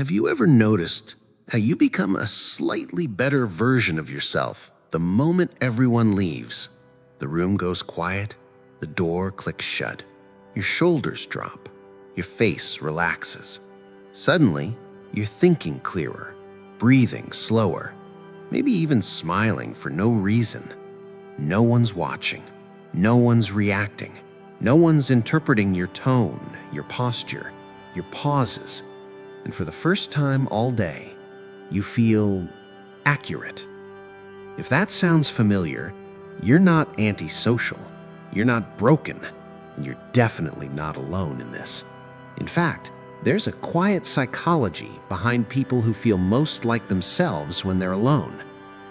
Have you ever noticed how you become a slightly better version of yourself the moment everyone leaves? The room goes quiet, the door clicks shut, your shoulders drop, your face relaxes. Suddenly, you're thinking clearer, breathing slower, maybe even smiling for no reason. No one's watching, no one's reacting, no one's interpreting your tone, your posture, your pauses. And for the first time all day, you feel accurate. If that sounds familiar, you're not antisocial, you're not broken, and you're definitely not alone in this. In fact, there's a quiet psychology behind people who feel most like themselves when they're alone.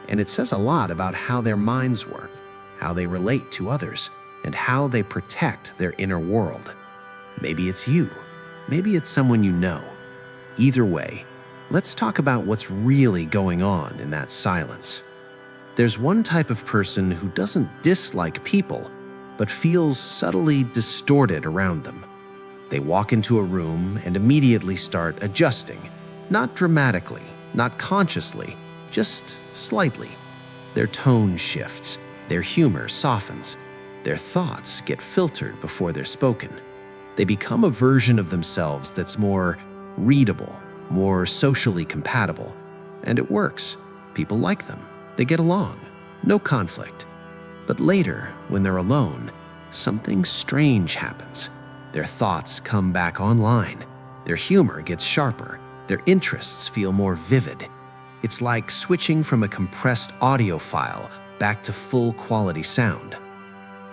And it says a lot about how their minds work, how they relate to others, and how they protect their inner world. Maybe it's you, maybe it's someone you know. Either way, let's talk about what's really going on in that silence. There's one type of person who doesn't dislike people, but feels subtly distorted around them. They walk into a room and immediately start adjusting, not dramatically, not consciously, just slightly. Their tone shifts, their humor softens, their thoughts get filtered before they're spoken. They become a version of themselves that's more readable, more socially compatible, and it works. People like them. They get along. No conflict. But later, when they're alone, something strange happens. Their thoughts come back online. Their humor gets sharper. Their interests feel more vivid. It's like switching from a compressed audio file back to full quality sound.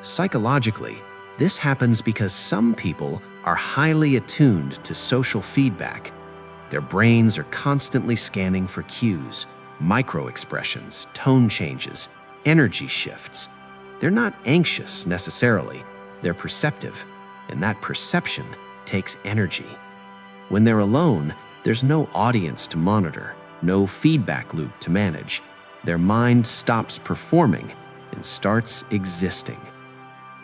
Psychologically, this happens because some people are highly attuned to social feedback. Their brains are constantly scanning for cues, micro-expressions, tone changes, energy shifts. They're not anxious necessarily, they're perceptive, and that perception takes energy. When they're alone, there's no audience to monitor, no feedback loop to manage. Their mind stops performing and starts existing.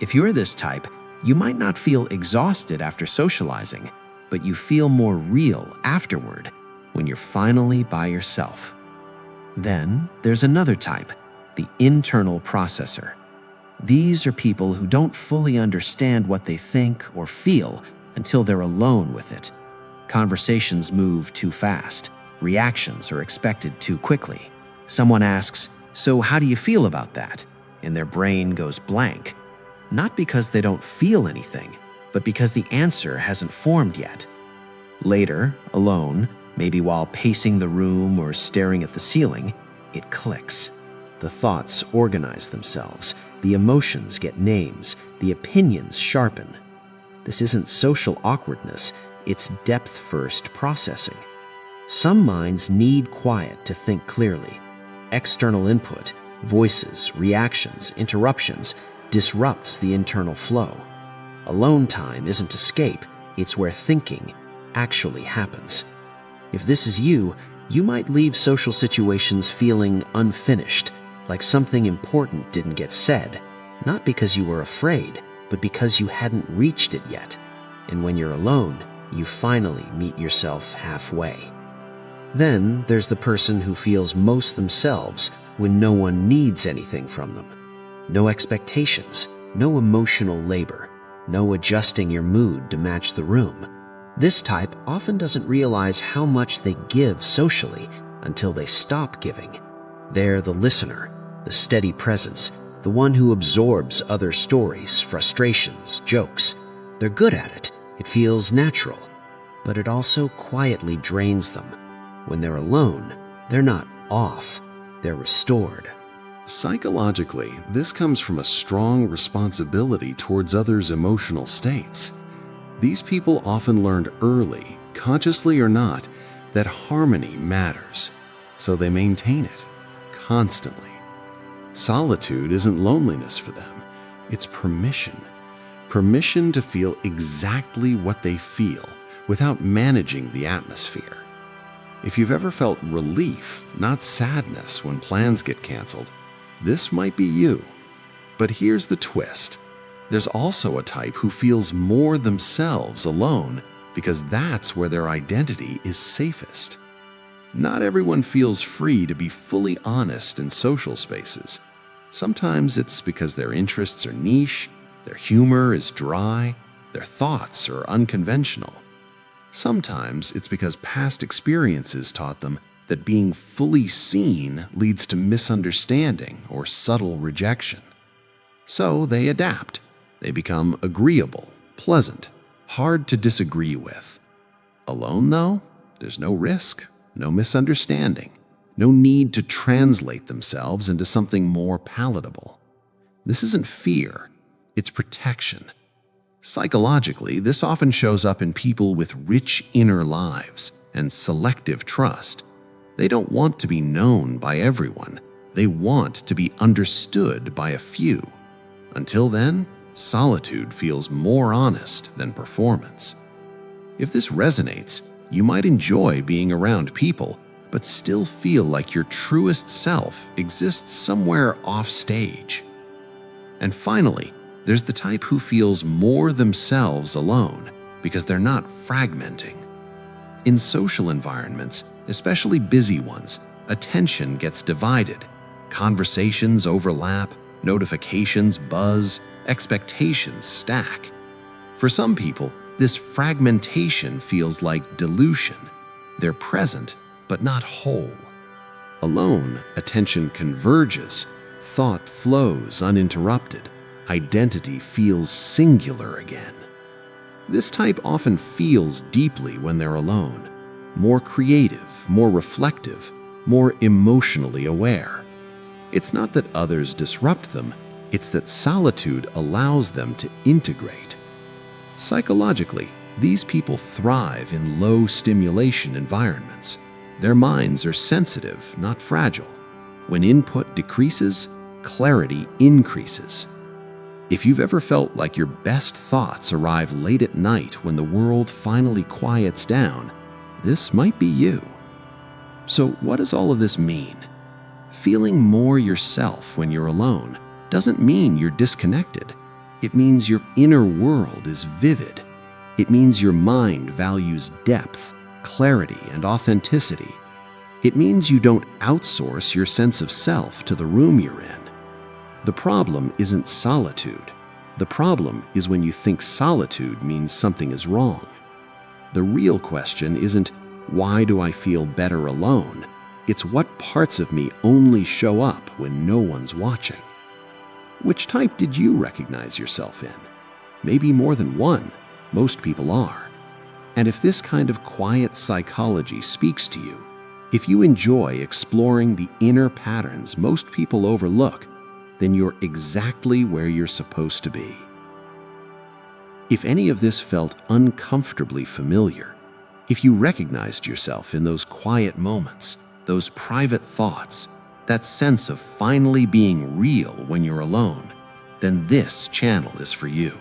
If you're this type, you might not feel exhausted after socializing, but you feel more real afterward when you're finally by yourself. Then there's another type, the internal processor. These are people who don't fully understand what they think or feel until they're alone with it. Conversations move too fast. Reactions are expected too quickly. Someone asks, "So how do you feel about that?" And their brain goes blank. Not because they don't feel anything, but because the answer hasn't formed yet. Later, alone, maybe while pacing the room or staring at the ceiling, it clicks. The thoughts organize themselves, the emotions get names, the opinions sharpen. This isn't social awkwardness, it's depth-first processing. Some minds need quiet to think clearly. External input, voices, reactions, interruptions, disrupts the internal flow. Alone time isn't escape, it's where thinking actually happens. If this is you, you might leave social situations feeling unfinished, like something important didn't get said, not because you were afraid, but because you hadn't reached it yet. And when you're alone, you finally meet yourself halfway. Then there's the person who feels most themselves when no one needs anything from them. No expectations, no emotional labor, no adjusting your mood to match the room. This type often doesn't realize how much they give socially until they stop giving. They're the listener, the steady presence, the one who absorbs other stories, frustrations, jokes. They're good at it. It feels natural, but it also quietly drains them. When they're alone, they're not off, they're restored. Psychologically, this comes from a strong responsibility towards others' emotional states. These people often learned early, consciously or not, that harmony matters, so they maintain it constantly. Solitude isn't loneliness for them, it's permission. Permission to feel exactly what they feel without managing the atmosphere. If you've ever felt relief, not sadness, when plans get canceled, this might be you. But here's the twist. There's also a type who feels more themselves alone because that's where their identity is safest. Not everyone feels free to be fully honest in social spaces. Sometimes it's because their interests are niche, their humor is dry, their thoughts are unconventional. Sometimes it's because past experiences taught them that being fully seen leads to misunderstanding or subtle rejection. So they adapt. They become agreeable, pleasant, hard to disagree with. Alone, though, there's no risk, no misunderstanding, no need to translate themselves into something more palatable. This isn't fear, it's protection. Psychologically, this often shows up in people with rich inner lives and selective trust. They don't want to be known by everyone. They want to be understood by a few. Until then, solitude feels more honest than performance. If this resonates, you might enjoy being around people, but still feel like your truest self exists somewhere off stage. And finally, there's the type who feels more themselves alone because they're not fragmenting. In social environments, especially busy ones, attention gets divided. Conversations overlap, notifications buzz, expectations stack. For some people, this fragmentation feels like dilution. They're present, but not whole. Alone, attention converges, thought flows uninterrupted, identity feels singular again. This type often feels deeply when they're alone, more creative, more reflective, more emotionally aware. It's not that others disrupt them, it's that solitude allows them to integrate. Psychologically, these people thrive in low stimulation environments. Their minds are sensitive, not fragile. When input decreases, clarity increases. If you've ever felt like your best thoughts arrive late at night when the world finally quiets down, this might be you. So what does all of this mean? Feeling more yourself when you're alone doesn't mean you're disconnected. It means your inner world is vivid. It means your mind values depth, clarity, and authenticity. It means you don't outsource your sense of self to the room you're in. The problem isn't solitude. The problem is when you think solitude means something is wrong. The real question isn't, why do I feel better alone? It's what parts of me only show up when no one's watching. Which type did you recognize yourself in? Maybe more than one. Most people are. And if this kind of quiet psychology speaks to you, if you enjoy exploring the inner patterns most people overlook, then you're exactly where you're supposed to be. If any of this felt uncomfortably familiar, if you recognized yourself in those quiet moments, those private thoughts, that sense of finally being real when you're alone, then this channel is for you.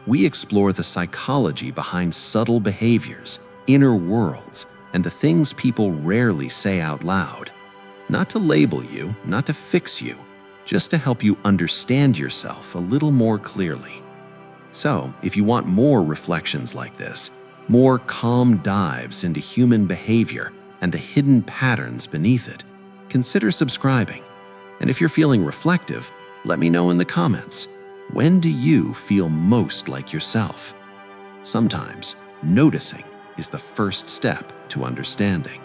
We explore the psychology behind subtle behaviors, inner worlds, and the things people rarely say out loud. Not to label you, not to fix you, just to help you understand yourself a little more clearly. So, if you want more reflections like this, more calm dives into human behavior and the hidden patterns beneath it, consider subscribing. And if you're feeling reflective, let me know in the comments. When do you feel most like yourself? Sometimes, noticing is the first step to understanding.